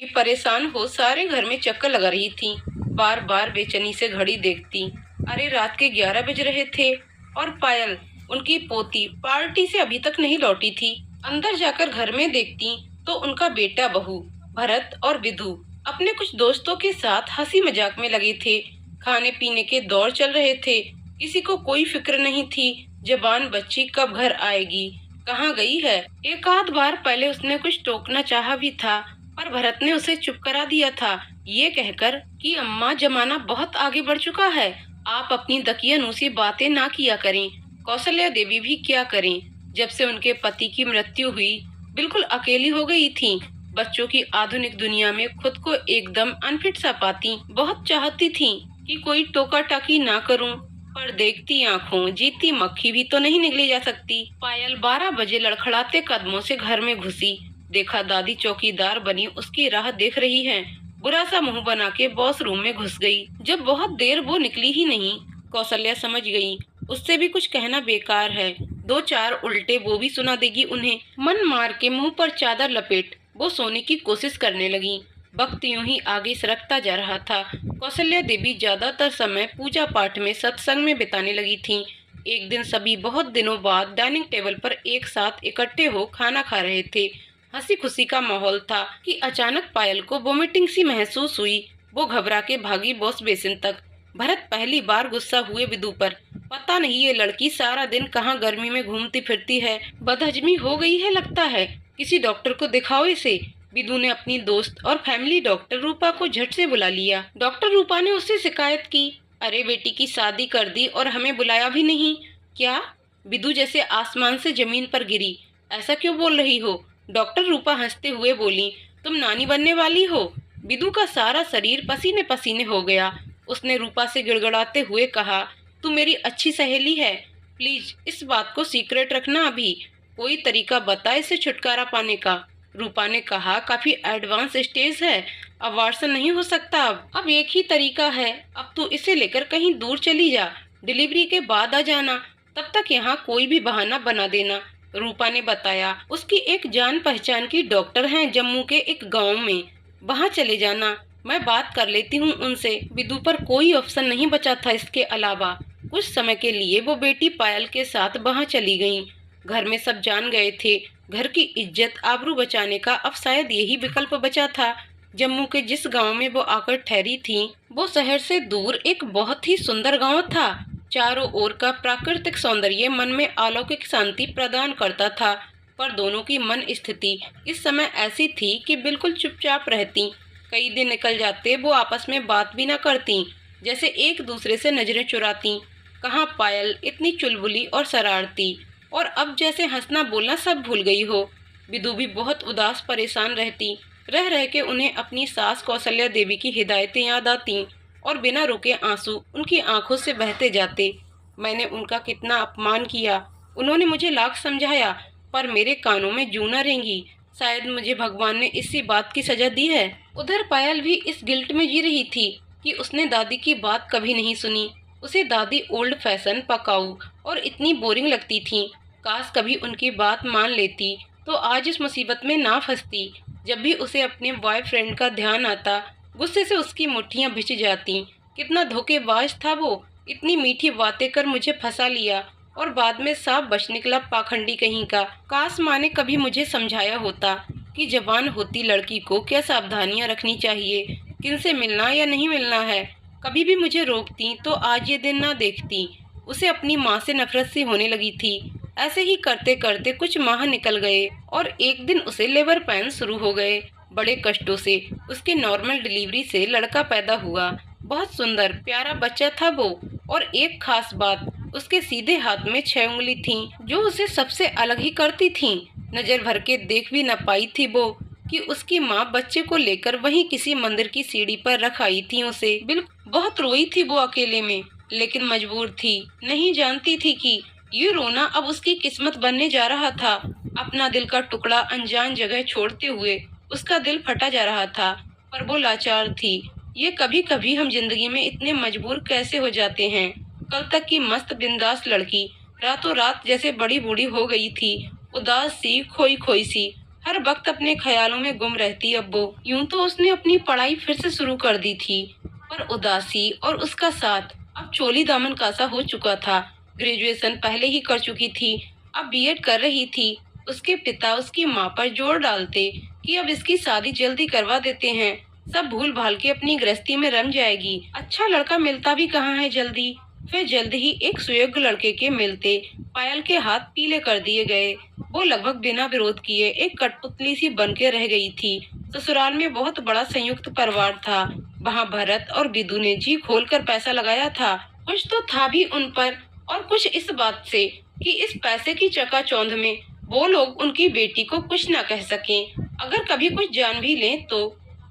भी परेशान हो सारे घर में चक्कर लगा रही थी। बार बार बेचैनी से घड़ी देखती। अरे रात के 11 बज रहे थे और पायल, उनकी पोती, पार्टी से अभी तक नहीं लौटी थी। अंदर जाकर घर में देखती तो उनका बेटा बहू भरत और विधु अपने कुछ दोस्तों के साथ हंसी मजाक में लगे थे। खाने पीने के दौर चल रहे थे। किसी को कोई फिक्र नहीं थी जवान बच्ची कब घर आएगी, कहाँ गई है। एक आध बार पहले उसने कुछ टोकना चाहा भी था, पर भरत ने उसे चुप करा दिया था, ये कहकर कि अम्मा, जमाना बहुत आगे बढ़ चुका है, आप अपनी दकियानूसी बातें ना किया करें। कौशल्या देवी भी क्या करें, जब से उनके पति की मृत्यु हुई बिल्कुल अकेली हो गई थी। बच्चों की आधुनिक दुनिया में खुद को एकदम अनफिट सा पाती। बहुत चाहती थी कि कोई टोका टाकी ना करूं, पर देखती आंखों जीती मक्खी भी तो नहीं निकली जा सकती। पायल 12 बजे लड़खड़ाते कदमों से घर में घुसी। देखा दादी चौकीदार बनी उसकी राह देख रही है। बुरा सा मुंह बना के बॉस रूम में घुस गई। जब बहुत देर वो निकली ही नहीं, कौशल्या समझ गई उससे भी कुछ कहना बेकार है। 2-4 उल्टे वो भी सुना देगी उन्हें। मन मार के मुंह पर चादर लपेट वो सोने की कोशिश करने लगी। वक्त यूं ही आगे सरकता जा रहा था। कौशल्या देवी ज्यादातर समय पूजा पाठ में, सत्संग में बिताने लगी थीं। एक दिन सभी बहुत दिनों बाद डाइनिंग टेबल पर एक साथ इकट्ठे हो खाना खा रहे थे। हंसी खुशी का माहौल था कि अचानक पायल को वोमिटिंग सी महसूस हुई। वो घबरा के भागी वॉश बेसिन तक। भरत पहली बार गुस्सा हुए विदु पर। पता नहीं ये लड़की सारा दिन कहाँ गर्मी में घूमती फिरती है, बदहजमी हो गई है लगता है, किसी डॉक्टर को दिखाओ इसे। विदु ने अपनी दोस्त और फैमिली डॉक्टर रूपा को झट से बुला लिया। डॉक्टर रूपा ने उससे शिकायत की, अरे बेटी की शादी कर दी और हमें बुलाया भी नहीं। क्या? विदु जैसे आसमान से जमीन पर गिरी। ऐसा क्यों बोल रही हो? डॉक्टर रूपा हंसते हुए बोली, तुम नानी बनने वाली हो। विदु का सारा शरीर पसीने पसीने हो गया। उसने रूपा से गिड़गिड़ाते हुए कहा, तू मेरी अच्छी सहेली है, प्लीज इस बात को सीक्रेट रखना। अभी कोई तरीका बता इसे छुटकारा पाने का। रूपा ने कहा, काफी एडवांस स्टेज है, अबॉर्शन नहीं हो सकता। अब एक ही तरीका है, अब तू इसे लेकर कहीं दूर चली जा, डिलीवरी के बाद आ जाना, तब तक यहाँ कोई भी बहाना बना देना। रूपा ने बताया, उसकी एक जान पहचान की डॉक्टर हैं जम्मू के एक गांव में, वहाँ चले जाना, मैं बात कर लेती हूँ उनसे। विदु पर कोई ऑप्शन नहीं बचा था इसके अलावा। कुछ समय के लिए वो बेटी पायल के साथ वहाँ चली गईं। घर में सब जान गए थे, घर की इज्जत आबरू बचाने का अब शायद यही विकल्प बचा था। जम्मू के जिस गांव में वो आकर ठहरी थीं, वो शहर से दूर एक बहुत ही सुंदर गांव था। चारों ओर का प्राकृतिक सौंदर्य मन में अलौकिक शांति प्रदान करता था, पर दोनों की मन स्थिति इस समय ऐसी थी कि बिल्कुल चुपचाप रहती। कई दिन निकल जाते, वो आपस में बात भी न करती, जैसे एक दूसरे से नजरें चुराती। कहाँ पायल इतनी चुलबुली और शरारती, और अब जैसे हंसना बोलना सब भूल गई हो। विदु भी बहुत उदास परेशान रहती। रह रह के उन्हें अपनी सास कौशल्या देवी की हिदायतें याद आती और बिना रुके आंसू उनकी आंखों से बहते जाते। मैंने उनका कितना अपमान किया, उन्होंने मुझे लाख समझाया, पर मेरे कानों में जूं न रेंगी। शायद मुझे भगवान ने इसी बात की सजा दी है। उधर पायल भी इस गिल्ट में जी रही थी कि उसने दादी की बात कभी नहीं सुनी। उसे दादी ओल्ड फैशन, पकाऊ और इतनी बोरिंग लगती थी। काश कभी उनकी बात मान लेती तो आज इस मुसीबत में ना फंसती। जब भी उसे अपने बॉयफ्रेंड का ध्यान आता, गुस्से से उसकी मुट्ठियां भिज जाती। कितना धोखेबाज था वो, इतनी मीठी बातें कर मुझे फंसा लिया और बाद में साफ बच निकला पाखंडी कहीं का। काश माँ ने कभी मुझे समझाया होता कि जवान होती लड़की को क्या सावधानियां रखनी चाहिए, किनसे मिलना या नहीं मिलना है। कभी भी मुझे रोकती तो आज ये दिन ना देखती। उसे अपनी माँ से नफरत सी होने लगी थी। ऐसे ही करते करते कुछ माह निकल गए और एक दिन उसे लेबर पेन शुरू हो गए। बड़े कष्टों से उसके नॉर्मल डिलीवरी से लड़का पैदा हुआ। बहुत सुंदर प्यारा बच्चा था वो। और एक खास बात, उसके सीधे हाथ में 6 उंगली थीं, जो उसे सबसे अलग ही करती थीं। नजर भर के देख भी न पाई थी वो कि उसकी माँ बच्चे को लेकर वहीं किसी मंदिर की सीढ़ी पर रख आई थी उसे। बिल्कुल बहुत रोई थी वो अकेले में, लेकिन मजबूर थी। नहीं जानती थी कि ये रोना अब उसकी किस्मत बनने जा रहा था। अपना दिल का टुकड़ा अनजान जगह छोड़ते हुए उसका दिल फटा जा रहा था, पर वो लाचार थी। ये कभी कभी हम जिंदगी में इतने मजबूर कैसे हो जाते हैं। कल तक की मस्त बिंदास लड़की रातों रात जैसे बड़ी बूढ़ी हो गई थी, उदास सी, खोई खोई सी। हर वक्त अपने ख्यालों में गुम रहती। अब वो यूं तो उसने अपनी पढ़ाई फिर से शुरू कर दी थी, पर उदासी और उसका साथ अब चोली दामन का सा हो चुका था। ग्रेजुएशन पहले ही कर चुकी थी, अब बीएड कर रही थी। उसके पिता उसकी माँ पर जोर डालते कि अब इसकी शादी जल्दी करवा देते हैं, सब भूल भाल के अपनी गृहस्थी में रम जाएगी। अच्छा लड़का मिलता भी कहाँ है जल्दी। फिर जल्द ही एक सुयोग्य लड़के के मिलते पायल के हाथ पीले कर दिए गए। वो लगभग बिना विरोध किए एक कठपुतली सी बन के रह गई थी। ससुराल में बहुत बड़ा संयुक्त परिवार था। वहाँ भरत और विदु ने जी खोलकर पैसा लगाया था। कुछ तो था भी उन पर, और कुछ इस बात से कि इस पैसे की चकाचौंध में वो लोग उनकी बेटी को कुछ न कह सकें। अगर कभी कुछ जान भी लें तो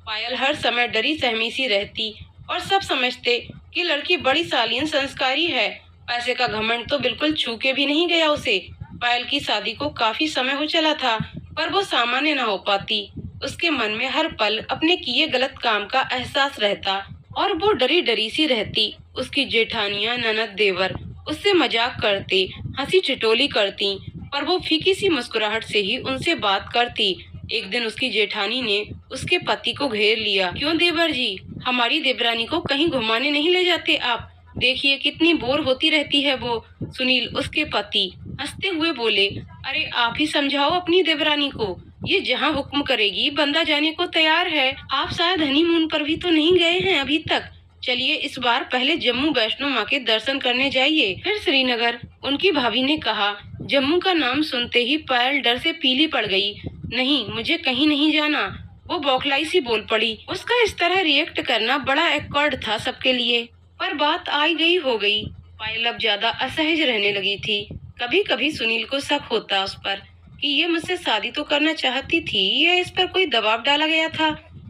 पायल हर समय डरी सहमी सी रहती, और सब समझते कि लड़की बड़ी शालीन संस्कारी है। पैसे का घमंड तो बिल्कुल छू के भी नहीं गया उसे। पायल की शादी को काफी समय हो चला था, पर वो सामान्य न हो पाती। उसके मन में हर पल अपने किए गलत काम का एहसास रहता, और वो डरी डरी सी रहती। उसकी जेठानियां, ननद, देवर उससे मजाक करते, हंसी ठिठोली करती, पर वो फीकी सी मुस्कुराहट से ही उनसे बात करती। एक दिन उसकी जेठानी ने उसके पति को घेर लिया। क्यों देवर जी, हमारी देवरानी को कहीं घुमाने नहीं ले जाते आप? देखिए कितनी बोर होती रहती है वो। सुनील उसके पति हंसते हुए बोले, अरे आप ही समझाओ अपनी देवरानी को, ये जहाँ हुक्म करेगी बंदा जाने को तैयार है। आप शायद हनीमून पर भी तो नहीं गए हैं अभी तक। चलिए इस बार पहले जम्मू वैष्णो माँ के दर्शन करने जाइए, फिर श्रीनगर। उनकी भाभी ने कहा। जम्मू का नाम सुनते ही पायल डर से पीली पड़ गई। नहीं, मुझे कहीं नहीं जाना, वो बौखलाई सी बोल पड़ी। उसका इस तरह रिएक्ट करना बड़ा एक्कॉर्ड था सबके लिए, पर बात आई गई हो गई। पायल अब ज्यादा असहज रहने लगी थी। कभी कभी सुनील को शक होता उस पर कि ये मुझसे शादी तो करना चाहती थी या इस पर कोई दबाव डाला गया था।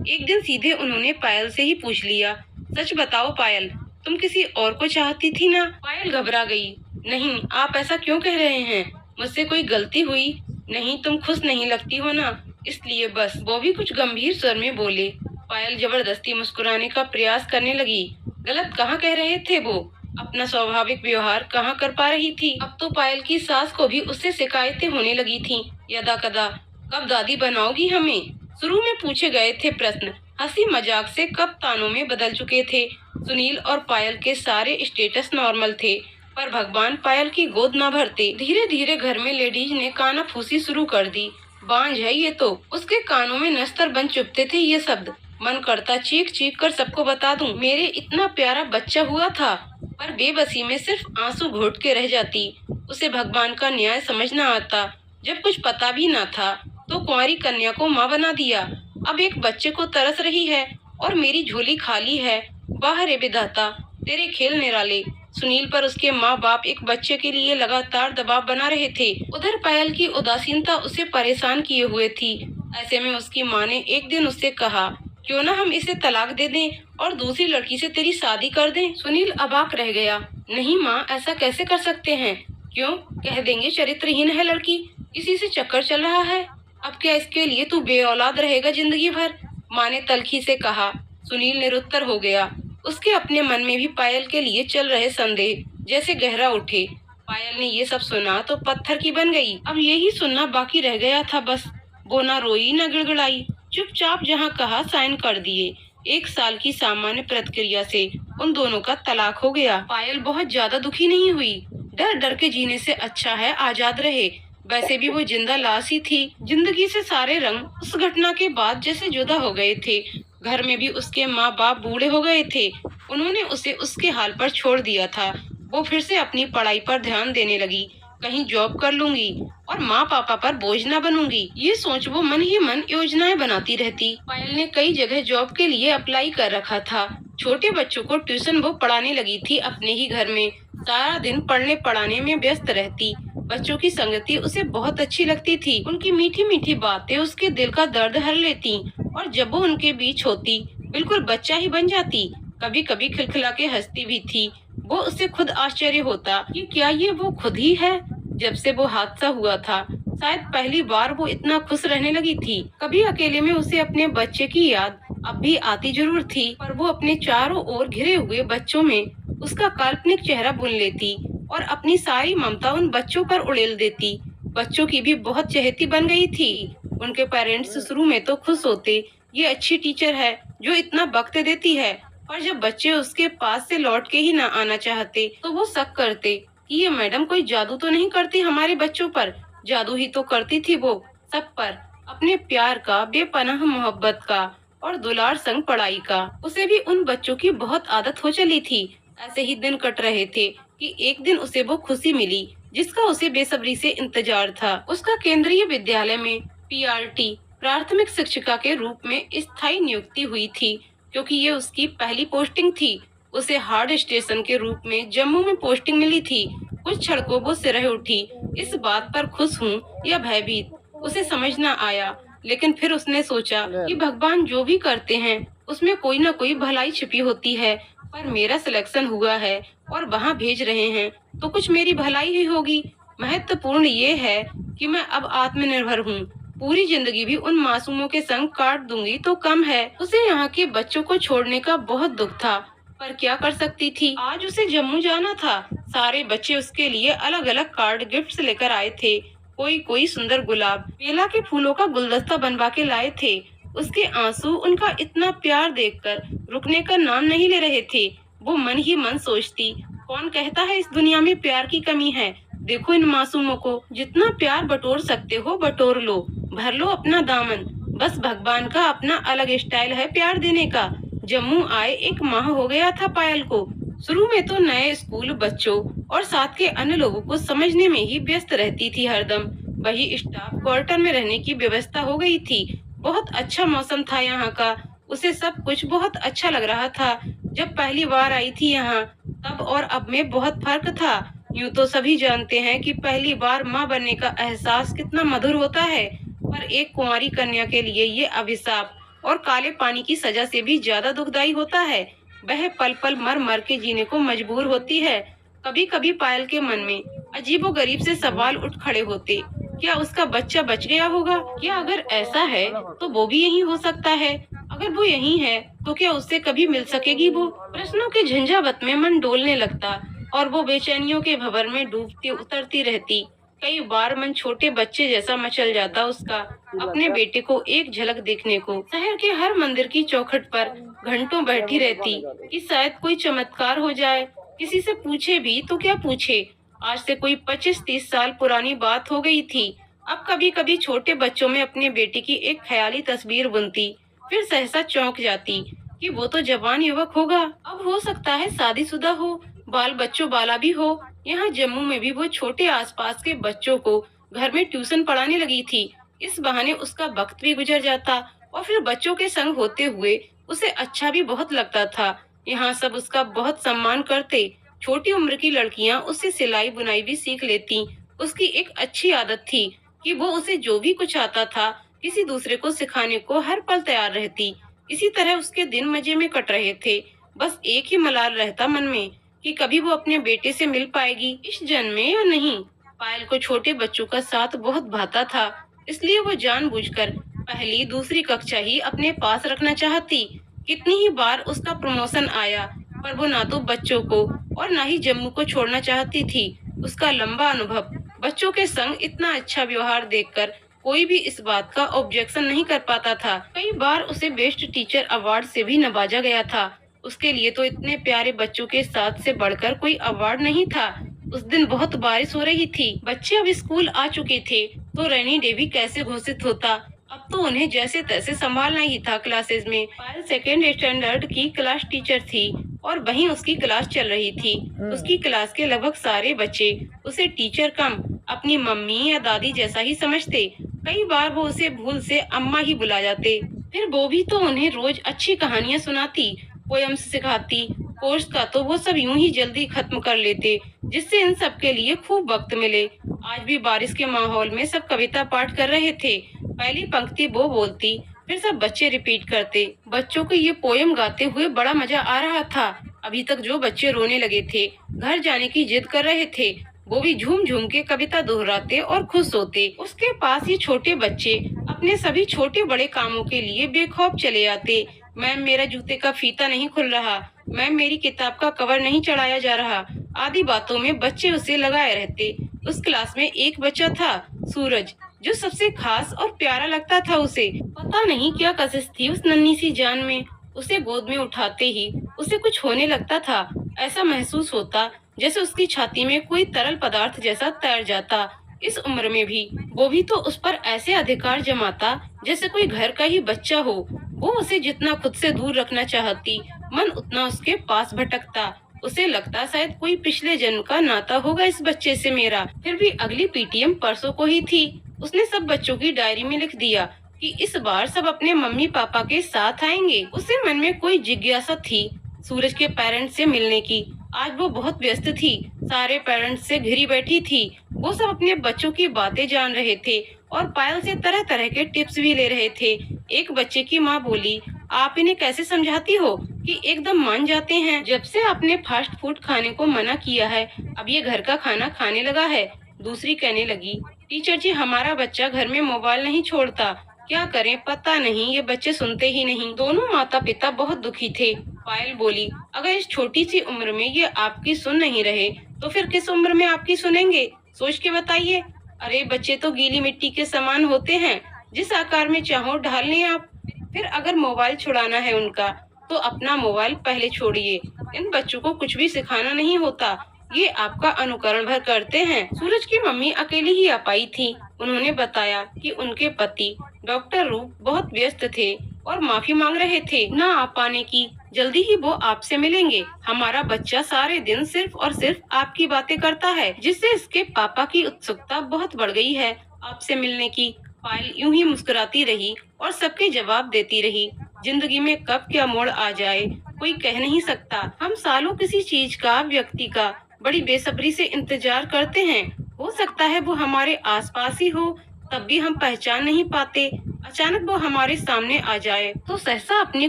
एक दिन सीधे उन्होंने पायल से ही पूछ लिया, सच बताओ पायल, तुम किसी और को चाहती थी ना? पायल घबरा गई। नहीं, आप ऐसा क्यों कह रहे हैं? मुझसे कोई गलती हुई? नहीं, तुम खुश नहीं लगती हो ना, इसलिए बस। वो भी कुछ गंभीर स्वर में बोले। पायल जबरदस्ती मुस्कुराने का प्रयास करने लगी। गलत कहाँ कह रहे थे वो? अपना स्वाभाविक व्यवहार कहाँ कर पा रही थी? अब तो पायल की सास को भी उससे शिकायतें होने लगी थीं। यदा कदा, कब दादी बनाओगी हमें? शुरू में पूछे गए थे प्रश्न हंसी मजाक से कब तानों में बदल चुके थे। सुनील और पायल के सारे स्टेटस नॉर्मल थे, पर भगवान पायल की गोद न भरते। धीरे धीरे घर में लेडीज ने कानाफूसी शुरू कर दी। बांझ है ये तो। उसके कानों में नस्तर बन चुभते थे ये शब्द। मन करता चीख चीख कर सबको बता दूं, मेरे इतना प्यारा बच्चा हुआ था, पर बेबसी में सिर्फ आंसू घोट के रह जाती। उसे भगवान का न्याय समझ न आता। जब कुछ पता भी न था तो कुंवारी कन्या को माँ बना दिया। अब एक बच्चे को तरस रही है और मेरी झोली खाली है। वाह रे विधाता, तेरे खेल निराले। सुनील पर उसके माँ बाप एक बच्चे के लिए लगातार दबाव बना रहे थे। उधर पायल की उदासीनता उसे परेशान किए हुए थी। ऐसे में उसकी माँ ने एक दिन उससे कहा, क्यों ना हम इसे तलाक दे दें और दूसरी लड़की से तेरी शादी कर दें। सुनील अबाक रह गया। नहीं माँ, ऐसा कैसे कर सकते हैं? क्यों? कह देंगे चरित्रहीन है लड़की, किसी से चक्कर चल रहा है। अब क्या इसके लिए तू बेऔलाद रहेगा जिंदगी भर? माँ ने तलखी से कहा। सुनील निरुत्तर हो गया। उसके अपने मन में भी पायल के लिए चल रहे संदेह जैसे गहरा उठे। पायल ने ये सब सुना तो पत्थर की बन गई। अब यही सुनना बाकी रह गया था बस। वो ना रोई न गिड़गिड़ाई, चुपचाप जहाँ कहा साइन कर दिए। 1 साल की सामान्य प्रक्रिया से उन दोनों का तलाक हो गया। पायल बहुत ज्यादा दुखी नहीं हुई। डर डर के जीने से अच्छा है आजाद रहे। वैसे भी वो जिंदा लाश ही थी। जिंदगी से सारे रंग उस घटना के बाद जैसे जुदा हो गए थे। घर में भी उसके माँ बाप बूढ़े हो गए थे। उन्होंने उसे उसके हाल पर छोड़ दिया था। वो फिर से अपनी पढ़ाई पर ध्यान देने लगी। कहीं जॉब कर लूंगी और माँ पापा पर बोझ न बनूंगी, ये सोच वो मन ही मन योजनाएं बनाती रहती। पायल ने कई जगह जॉब के लिए अप्लाई कर रखा था। छोटे बच्चों को ट्यूशन वो पढ़ाने लगी थी अपने ही घर में। सारा दिन पढ़ने पढ़ाने में व्यस्त रहती। बच्चों की संगति उसे बहुत अच्छी लगती थी। उनकी मीठी मीठी बातें उसके दिल का दर्द हर लेती, और जब वो उनके बीच होती बिल्कुल बच्चा ही बन जाती। कभी कभी खिलखिला के हंसती भी थी। वो उससे खुद आश्चर्य होता कि क्या ये वो खुद ही है। जब से वो हादसा हुआ था शायद पहली बार वो इतना खुश रहने लगी थी। कभी अकेले में उसे अपने बच्चे की याद अब भी आती जरूर थी, पर वो अपने चारों ओर घिरे हुए बच्चों में उसका काल्पनिक चेहरा बुन लेती और अपनी सारी ममता उन बच्चों पर उड़ेल देती। बच्चों की भी बहुत चहेती बन गई थी। उनके पेरेंट्स शुरू में तो खुश होते, ये अच्छी टीचर है जो इतना वक्त देती है, और जब बच्चे उसके पास से लौट के ही ना आना चाहते तो वो शक करते कि ये मैडम कोई जादू तो नहीं करती हमारे बच्चों पर। जादू ही तो करती थी वो सब पर, अपने प्यार का, बेपनाह मोहब्बत का और दुलार संग पढ़ाई का। उसे भी उन बच्चों की बहुत आदत हो चली थी। ऐसे ही दिन कट रहे थे कि एक दिन उसे वो खुशी मिली जिसका उसे बेसब्री से इंतजार था। उसका केंद्रीय विद्यालय में पीआरटी, प्राथमिक शिक्षिका के रूप में स्थायी नियुक्ति हुई थी। क्योंकि ये उसकी पहली पोस्टिंग थी, उसे हार्ड स्टेशन के रूप में जम्मू में पोस्टिंग मिली थी। कुछ क्षणों वो सिरह उठी। इस बात पर खुश हूँ या भयभीत उसे समझ न आया, लेकिन फिर उसने सोचा कि भगवान जो भी करते हैं उसमें कोई न कोई भलाई छिपी होती है। पर मेरा सिलेक्शन हुआ है और वहाँ भेज रहे हैं तो कुछ मेरी भलाई ही होगी। महत्वपूर्ण ये है कि मैं अब आत्मनिर्भर हूँ। पूरी जिंदगी भी उन मासूमों के संग काट दूंगी तो कम है। उसे यहाँ के बच्चों को छोड़ने का बहुत दुख था, पर क्या कर सकती थी। आज उसे जम्मू जाना था। सारे बच्चे उसके लिए अलग अलग कार्ड गिफ्ट्स लेकर आए थे। कोई कोई सुंदर गुलाब, बेला के फूलों का गुलदस्ता बनवा के लाए थे। उसके आंसू उनका इतना प्यार देखकर रुकने का नाम नहीं ले रहे थे। वो मन ही मन सोचती, कौन कहता है इस दुनिया में प्यार की कमी है। देखो इन मासूमों को, जितना प्यार बटोर सकते हो बटोर लो, भर लो अपना दामन। बस भगवान का अपना अलग स्टाइल है प्यार देने का। जम्मू आए 1 माह हो गया था पायल को। शुरू में तो नए स्कूल, बच्चों और साथ के अन्य लोगों को समझने में ही व्यस्त रहती थी हरदम। वही स्टाफ क्वार्टर में रहने की व्यवस्था हो गई थी। बहुत अच्छा मौसम था यहाँ का। उसे सब कुछ बहुत अच्छा लग रहा था। जब पहली बार आई थी यहाँ, तब और अब में बहुत फर्क था। यूँ तो सभी जानते हैं कि पहली बार माँ बनने का एहसास कितना मधुर होता है, पर एक कुंवारी कन्या के लिए ये अभिशाप और काले पानी की सजा से भी ज्यादा दुखदाई होता है। वह पल पल मर मर के जीने को मजबूर होती है। कभी कभी पायल के मन में अजीबोगरीब से सवाल उठ खड़े होते। क्या उसका बच्चा बच गया होगा? क्या अगर ऐसा है तो वो भी यहीं हो सकता है? अगर वो यहीं है तो क्या उससे कभी मिल सकेगी वो? प्रश्नों के झंझावत में मन डोलने लगता और वो बेचैनियों के भंवर में डूबती उतरती रहती। कई बार मन छोटे बच्चे जैसा मचल जाता उसका, अपने बेटे को एक झलक देखने को। शहर के हर मंदिर की चौखट पर घंटों बैठी रहती कि शायद कोई चमत्कार हो जाए। किसी से पूछे भी तो क्या पूछे, आज से कोई 25-30 साल पुरानी बात हो गई थी। अब कभी कभी छोटे बच्चों में अपने बेटे की एक ख्याली तस्वीर बुनती, फिर सहसा चौंक जाती कि वो तो जवान युवक होगा। अब हो सकता है शादीशुदा हो, बाल बच्चों वाला भी हो। यहाँ जम्मू में भी वो छोटे आसपास के बच्चों को घर में ट्यूशन पढ़ाने लगी थी। इस बहाने उसका वक्त भी गुजर जाता और फिर बच्चों के संग होते हुए उसे अच्छा भी बहुत लगता था। यहाँ सब उसका बहुत सम्मान करते। छोटी उम्र की लड़कियाँ उससे सिलाई बुनाई भी सीख लेती। उसकी एक अच्छी आदत थी कि वो उसे जो भी कुछ आता था किसी दूसरे को सिखाने को हर पल तैयार रहती। इसी तरह उसके दिन मजे में कट रहे थे। बस एक ही मलाल रहता मन में कि कभी वो अपने बेटे से मिल पाएगी इस जन्म में या नहीं। पायल को छोटे बच्चों का साथ बहुत भाता था, इसलिए वो जानबूझकर पहली दूसरी कक्षा ही अपने पास रखना चाहती। कितनी ही बार उसका प्रमोशन आया, पर वो ना तो बच्चों को और ना ही जम्मू को छोड़ना चाहती थी। उसका लंबा अनुभव, बच्चों के संग इतना अच्छा व्यवहार देखकर कोई भी इस बात का ऑब्जेक्शन नहीं कर पाता था। कई बार उसे बेस्ट टीचर अवार्ड से भी नवाजा गया था। उसके लिए तो इतने प्यारे बच्चों के साथ से बढ़कर कोई अवार्ड नहीं था। उस दिन बहुत बारिश हो रही थी। बच्चे अब स्कूल आ चुके थे तो रेनी डे भी कैसे घोषित होता। अब तो उन्हें जैसे तैसे संभालना ही था क्लासेस में। पायल 2nd स्टैंडर्ड की क्लास टीचर थी और वहीं उसकी क्लास चल रही थी। उसकी क्लास के लगभग सारे बच्चे उसे टीचर कम अपनी मम्मी या दादी जैसा ही समझते। कई बार वो उसे भूल से अम्मा ही बुला जाते। फिर वो भी तो उन्हें रोज अच्छी कहानियाँ सुनाती, पोएम्स सिखाती। कोर्स का तो वो सब यूं ही जल्दी खत्म कर लेते जिससे इन सब के लिए खूब वक्त मिले। आज भी बारिश के माहौल में सब कविता पाठ कर रहे थे। पहली पंक्ति वो बोलती, फिर सब बच्चे रिपीट करते। बच्चों को ये पोएम गाते हुए बड़ा मजा आ रहा था। अभी तक जो बच्चे रोने लगे थे, घर जाने की जिद कर रहे थे, वो भी झूम झूम के कविता दोहराते और खुश होते। उसके पास ये छोटे बच्चे अपने सभी छोटे बड़े कामों के लिए बेखौफ चले आते। मैम मेरा जूते का फीता नहीं खुल रहा, मैम मेरी किताब का कवर नहीं चढ़ाया जा रहा, आदि बातों में बच्चे उसे लगाए रहते। उस क्लास में एक बच्चा था, सूरज, जो सबसे खास और प्यारा लगता था उसे। पता नहीं क्या कशिश थी उस नन्ही सी जान में। उसे गोद में उठाते ही उसे कुछ होने लगता था। ऐसा महसूस होता जैसे उसकी छाती में कोई तरल पदार्थ जैसा तैर जाता। इस उम्र में भी वो भी तो उस पर ऐसे अधिकार जमाता जैसे कोई घर का ही बच्चा हो। वो उसे जितना खुद से दूर रखना चाहती, मन उतना उसके पास भटकता। उसे लगता शायद कोई पिछले जन्म का नाता होगा इस बच्चे से मेरा। फिर भी अगली पीटीएम परसों को ही थी। उसने सब बच्चों की डायरी में लिख दिया कि इस बार सब अपने मम्मी पापा के साथ आएंगे। उसे मन में कोई जिज्ञासा थी सूरज के पेरेंट्स से मिलने की। आज वो बहुत व्यस्त थी, सारे पेरेंट्स से घिरी बैठी थी। वो सब अपने बच्चों की बातें जान रहे थे और पायल से तरह तरह के टिप्स भी ले रहे थे। एक बच्चे की माँ बोली, आप इन्हें कैसे समझाती हो कि एकदम मान जाते हैं? जब से आपने फास्ट फूड खाने को मना किया है, अब ये घर का खाना खाने लगा है। दूसरी कहने लगी, टीचर जी हमारा बच्चा घर में मोबाइल नहीं छोड़ता, क्या करें पता नहीं, ये बच्चे सुनते ही नहीं। दोनों माता पिता बहुत दुखी थे। पायल बोली, अगर इस छोटी सी उम्र में ये आपकी सुन नहीं रहे तो फिर किस उम्र में आपकी सुनेंगे? सोच के बताइए। अरे बच्चे तो गीली मिट्टी के समान होते हैं, जिस आकार में चाहो ढाल लें आप। फिर अगर मोबाइल छुड़ाना है उनका तो अपना मोबाइल पहले छोड़िए। इन बच्चों को कुछ भी सिखाना नहीं होता, ये आपका अनुकरण भर करते हैं। सूरज की मम्मी अकेली ही आ पाई थी। उन्होंने बताया कि उनके पति डॉक्टर रूप बहुत व्यस्त थे और माफी मांग रहे थे न आ पाने की। जल्दी ही वो आपसे मिलेंगे। हमारा बच्चा सारे दिन सिर्फ और सिर्फ आपकी बातें करता है, जिससे इसके पापा की उत्सुकता बहुत बढ़ गई है आपसे मिलने की। पायल यूं ही मुस्कुराती रही और सबके जवाब देती रही। जिंदगी में कब क्या मोड़ आ जाए कोई कह नहीं सकता। हम सालों किसी चीज का, व्यक्ति का बड़ी बेसब्री से इंतजार करते हैं। हो सकता है वो हमारे आसपास ही हो, तब भी हम पहचान नहीं पाते। अचानक वो हमारे सामने आ जाए तो सहसा अपनी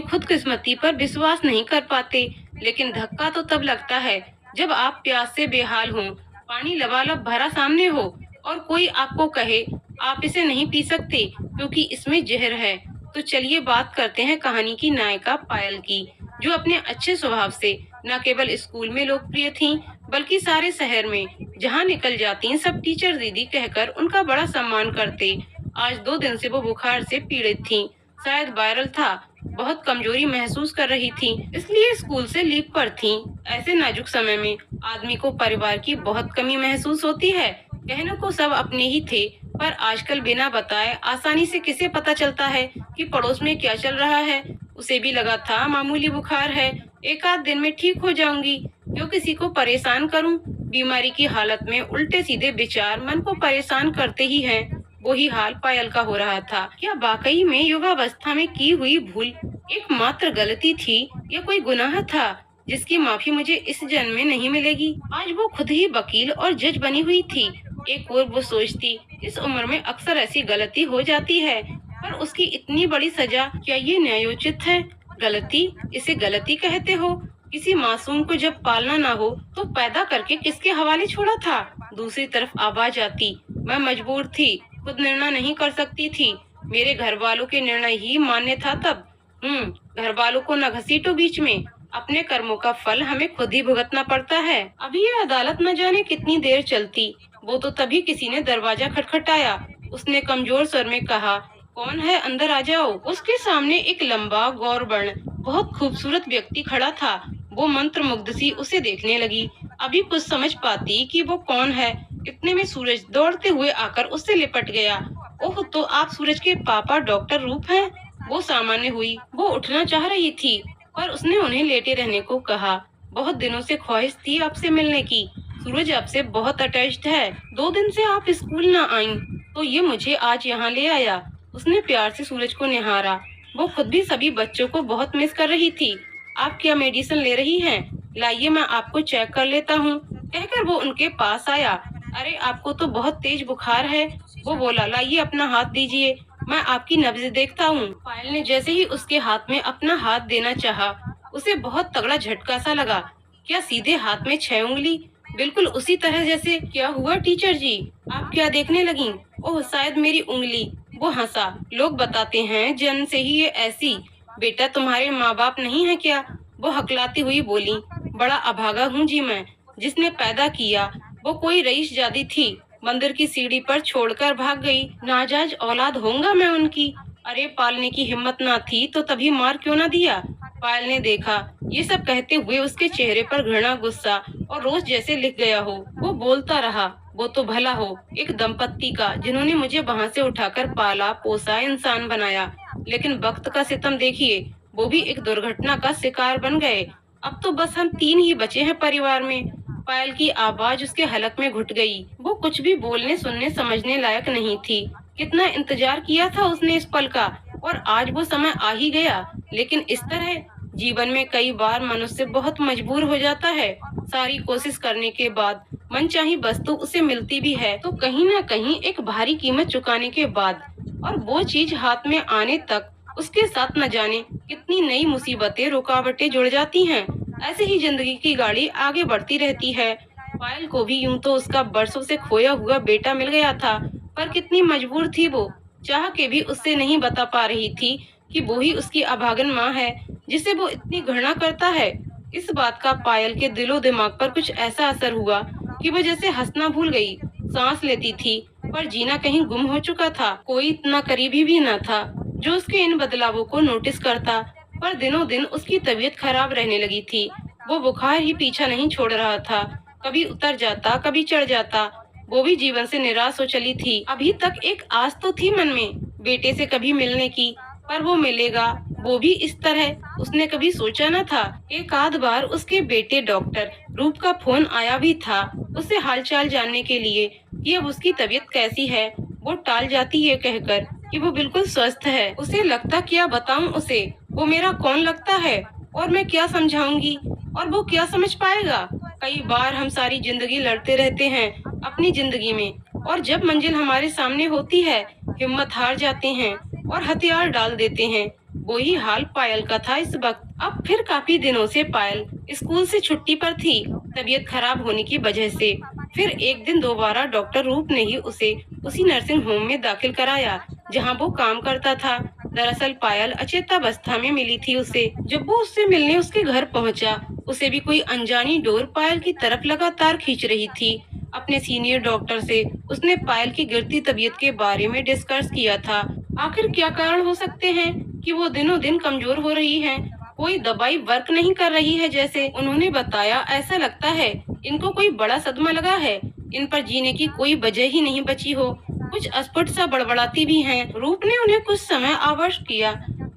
खुद किस्मती पर विश्वास नहीं कर पाते। लेकिन धक्का तो तब लगता है जब आप प्यास से बेहाल हो, पानी लबालब भरा सामने हो और कोई आपको कहे आप इसे नहीं पी सकते क्योंकि इसमें जहर है। तो चलिए बात करते हैं कहानी की नायिका पायल की, जो अपने अच्छे स्वभाव से न केवल स्कूल में लोकप्रिय थीं, बल्कि सारे शहर में जहां निकल जाती सब टीचर दीदी कहकर उनका बड़ा सम्मान करते। आज 2 दिन से वो बुखार से पीड़ित थीं, शायद वायरल था। बहुत कमजोरी महसूस कर रही थीं, इसलिए स्कूल से लीव पर थीं। ऐसे नाजुक समय में आदमी को परिवार की बहुत कमी महसूस होती है। कहने को सब अपने ही थे, पर आजकल बिना बताए आसानी से किसे पता चलता है कि पड़ोस में क्या चल रहा है। उसे भी लगा था मामूली बुखार है, एक आध दिन में ठीक हो जाऊंगी, क्यों किसी को परेशान करूं। बीमारी की हालत में उल्टे सीधे विचार मन को परेशान करते ही हैं। वही हाल पायल का हो रहा था। क्या वाकई में युवावस्था में की हुई भूल एकमात्र गलती थी या कोई गुनाह था जिसकी माफी मुझे इस जन्म में नहीं मिलेगी? आज वो खुद ही वकील और जज बनी हुई थी। एक और वो सोचती, इस उम्र में अक्सर ऐसी गलती हो जाती है, पर उसकी इतनी बड़ी सजा, क्या ये न्यायोचित है? गलती, इसे गलती कहते हो? किसी मासूम को जब पालना ना हो तो पैदा करके किसके हवाले छोड़ा था? दूसरी तरफ आवाज आती, मैं मजबूर थी, खुद निर्णय नहीं कर सकती थी, मेरे घर वालों के निर्णय ही मान्य था तब। घर वालों को न घसीटो बीच में, अपने कर्मों का फल हमें खुद ही भुगतना पड़ता है। अभी ये अदालत न जाने कितनी देर चलती। वो तो तभी किसी ने दरवाजा खटखटाया। उसने कमजोर स्वर में कहा, कौन है, अंदर आ जाओ। उसके सामने एक लंबा गौर वर्ण बहुत खूबसूरत व्यक्ति खड़ा था। वो मंत्र मुग्ध सी उसे देखने लगी। अभी कुछ समझ पाती कि वो कौन है, इतने में सूरज दौड़ते हुए आकर उससे लिपट गया। ओह, तो आप सूरज के पापा डॉक्टर रूप हैं? वो सामान्य हुई। वो उठना चाह रही थी, पर उसने उन्हें लेटे रहने को कहा। बहुत दिनों से ख्वाहिश थी आपसे मिलने की। सूरज आपसे बहुत अटैच्ड है। 2 दिन से आप स्कूल न आईं, तो ये मुझे आज यहाँ ले आया। उसने प्यार से सूरज को निहारा। वो खुद भी सभी बच्चों को बहुत मिस कर रही थी। आप क्या मेडिसिन ले रही हैं? लाइए मैं आपको चेक कर लेता हूँ, कहकर वो उनके पास आया। अरे आपको तो बहुत तेज बुखार है, वो बोला। लाइए अपना हाथ दीजिए, मैं आपकी नब्ज देखता हूँ। पायल ने जैसे ही उसके हाथ में अपना हाथ देना चाहा, उसे बहुत तगड़ा झटका सा लगा। क्या सीधे हाथ में 6 उंगली? बिल्कुल उसी तरह जैसे। क्या हुआ टीचर जी, आप क्या देखने लगी? ओह, शायद मेरी उंगली। वो हंसा। लोग बताते हैं जन्म से ही ये ऐसी। बेटा तुम्हारे माँ बाप नहीं है क्या? वो हकलाती हुई बोली। बड़ा अभागा हूँ जी मैं, जिसने पैदा किया वो कोई रईस जादी थी। मंदिर की सीढ़ी पर छोड़कर भाग गई। नाजायज औलाद होऊंगा मैं उनकी। अरे पालने की हिम्मत ना थी तो तभी मार क्यों ना दिया। पायल ने देखा ये सब कहते हुए उसके चेहरे पर घृणा, गुस्सा और रोष जैसे लिख गया हो। वो बोलता रहा, वो तो भला हो एक दंपत्ति का जिन्होंने मुझे वहाँ से उठाकर पाला पोसा इंसान बनाया, लेकिन वक्त का सितम देखिए, वो भी एक दुर्घटना का शिकार बन गए। अब तो बस हम 3 ही बचे हैं परिवार में। पायल की आवाज उसके हलक में घुट गई। वो कुछ भी बोलने सुनने समझने लायक नहीं थी। कितना इंतजार किया था उसने इस पल का, और आज वो समय आ ही गया। लेकिन इस तरह जीवन में कई बार मनुष्य बहुत मजबूर हो जाता है। सारी कोशिश करने के बाद मनचाही वस्तु उसे मिलती भी है तो कहीं न कहीं एक भारी कीमत चुकाने के बाद, और वो चीज हाथ में आने तक उसके साथ न जाने कितनी नई मुसीबतें, रुकावटें जुड़ जाती हैं। ऐसे ही जिंदगी की गाड़ी आगे बढ़ती रहती है। पायल को भी यूं तो उसका बरसों से खोया हुआ बेटा मिल गया था, पर कितनी मजबूर थी वो, चाह के भी उससे नहीं बता पा रही थी कि वो ही उसकी अभागन माँ है जिसे वो इतनी घृणा करता है। इस बात का पायल के दिलो दिमाग पर कुछ ऐसा असर हुआ कि वो जैसे हंसना भूल गई। सांस लेती थी पर जीना कहीं गुम हो चुका था। कोई इतना करीबी भी न था जो उसके इन बदलावों को नोटिस करता, पर दिनों दिन उसकी तबीयत खराब रहने लगी थी। वो बुखार ही पीछा नहीं छोड़ रहा था, कभी उतर जाता कभी चढ़ जाता। वो भी जीवन से निराश हो चली थी। अभी तक एक आस तो थी मन में बेटे से कभी मिलने की, पर वो मिलेगा वो भी इस तरह उसने कभी सोचा न था। एक आध बार उसके बेटे डॉक्टर रूप का फोन आया भी था उससे हालचाल जानने के लिए कि अब उसकी तबीयत कैसी है। वो टाल जाती ये कहकर कि वो बिल्कुल स्वस्थ है। उसे लगता क्या बताऊं उसे, वो मेरा कौन लगता है और मैं क्या समझाऊंगी और वो क्या समझ पाएगा। कई बार हम सारी जिंदगी लड़ते रहते हैं अपनी जिंदगी में, और जब मंजिल हमारे सामने होती है हिम्मत हार जाते हैं और हथियार डाल देते हैं। वही हाल पायल का था इस वक्त। अब फिर काफी दिनों से पायल स्कूल से छुट्टी पर थी तबीयत खराब होने की वजह से। फिर एक दिन दोबारा डॉक्टर रूप ने ही उसे उसी नर्सिंग होम में दाखिल कराया जहां वो काम करता था। दरअसल पायल अचेतावस्था में मिली थी उसे। जब वो उससे मिलने उसके घर पहुंचा, उसे भी कोई अनजानी डोर पायल की तरफ लगातार खींच रही थी। अपने सीनियर डॉक्टर से उसने पायल की गिरती तबीयत के बारे में डिस्कस किया था। आखिर क्या कारण हो सकते हैं कि वो दिनों दिन कमजोर हो रही हैं? कोई दवाई वर्क नहीं कर रही है जैसे। उन्होंने बताया ऐसा लगता है इनको कोई बड़ा सदमा लगा है, इन पर जीने की कोई वजह ही नहीं बची हो। कुछ अस्फुट सा बड़बड़ाती भी हैं। रूप ने उन्हें कुछ समय आश्वस्त किया।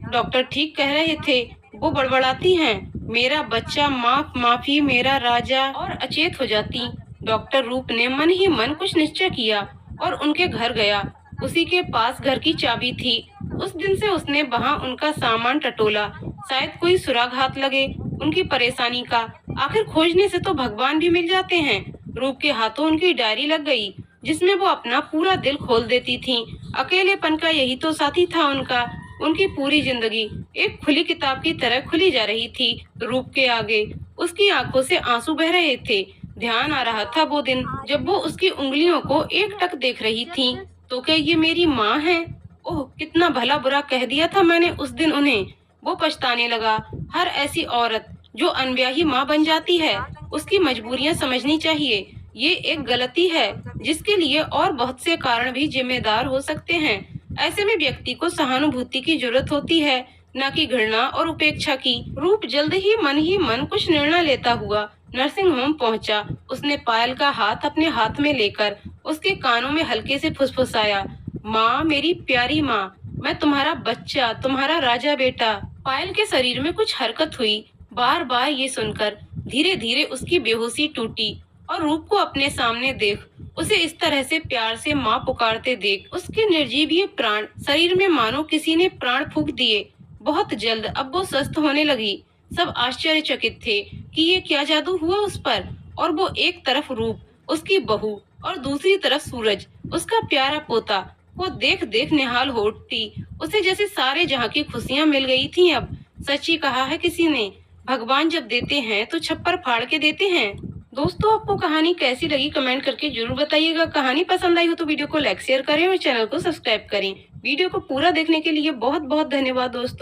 डॉक्टर ठीक कह रहे थे, वो बड़बड़ाती हैं, मेरा बच्चा माफ माफी मेरा राजा, और अचेत हो जाती। डॉक्टर रूप ने मन ही मन कुछ निश्चय किया और उनके घर गया। उसी के पास घर की चाबी थी। उस दिन से उसने वहाँ उनका सामान टटोला, शायद कोई सुराग हाथ लगे उनकी परेशानी का। आखिर खोजने से तो भगवान भी मिल जाते हैं। रूप के हाथों उनकी डायरी लग गई जिसमें वो अपना पूरा दिल खोल देती थीं। अकेलेपन का यही तो साथी था उनका। उनकी पूरी जिंदगी एक खुली किताब की तरह खुली जा रही थी रूप के आगे। उसकी आंखों से आंसू बह रहे थे। ध्यान आ रहा था वो दिन जब वो उसकी उंगलियों को एकटक देख रही थी। तो क्या ये मेरी माँ है? ओह कितना भला बुरा कह दिया था मैंने उस दिन उन्हें। वो पछताने लगा। हर ऐसी औरत जो अनब्याही माँ बन जाती है उसकी मजबूरियाँ समझनी चाहिए। ये एक गलती है जिसके लिए और बहुत से कारण भी जिम्मेदार हो सकते हैं। ऐसे में व्यक्ति को सहानुभूति की जरूरत होती है, न कि घृणा और उपेक्षा की। रूप जल्द ही मन कुछ निर्णय लेता हुआ नर्सिंग होम पहुंचा। उसने पायल का हाथ अपने हाथ में लेकर उसके कानों में हल्के से फुसफुसाया, माँ मेरी प्यारी माँ, मैं तुम्हारा बच्चा, तुम्हारा राजा बेटा। पायल के शरीर में कुछ हरकत हुई। बार बार ये सुनकर धीरे धीरे उसकी बेहोशी टूटी, और रूप को अपने सामने देख, उसे इस तरह से प्यार से माँ पुकारते देख, उसके निर्जीवीय प्राण शरीर में मानो किसी ने प्राण फूंक दिए। बहुत जल्द अब वो स्वस्थ होने लगी। सब आश्चर्यचकित थे कि ये क्या जादू हुआ उस पर। और वो एक तरफ रूप उसकी बहू और दूसरी तरफ सूरज उसका प्यारा पोता, वो देख देख निहाल हो उठती। उसे जैसे सारे जहाँ की खुशियाँ मिल गई थी। अब सच्ची कहा है किसी ने, भगवान जब देते हैं तो छप्पर फाड़ के देते हैं। दोस्तों आपको कहानी कैसी लगी कमेंट करके जरूर बताइएगा। कहानी पसंद आई हो तो वीडियो को लाइक शेयर करें और चैनल को सब्सक्राइब करें। वीडियो को पूरा देखने के लिए बहुत बहुत धन्यवाद दोस्तों।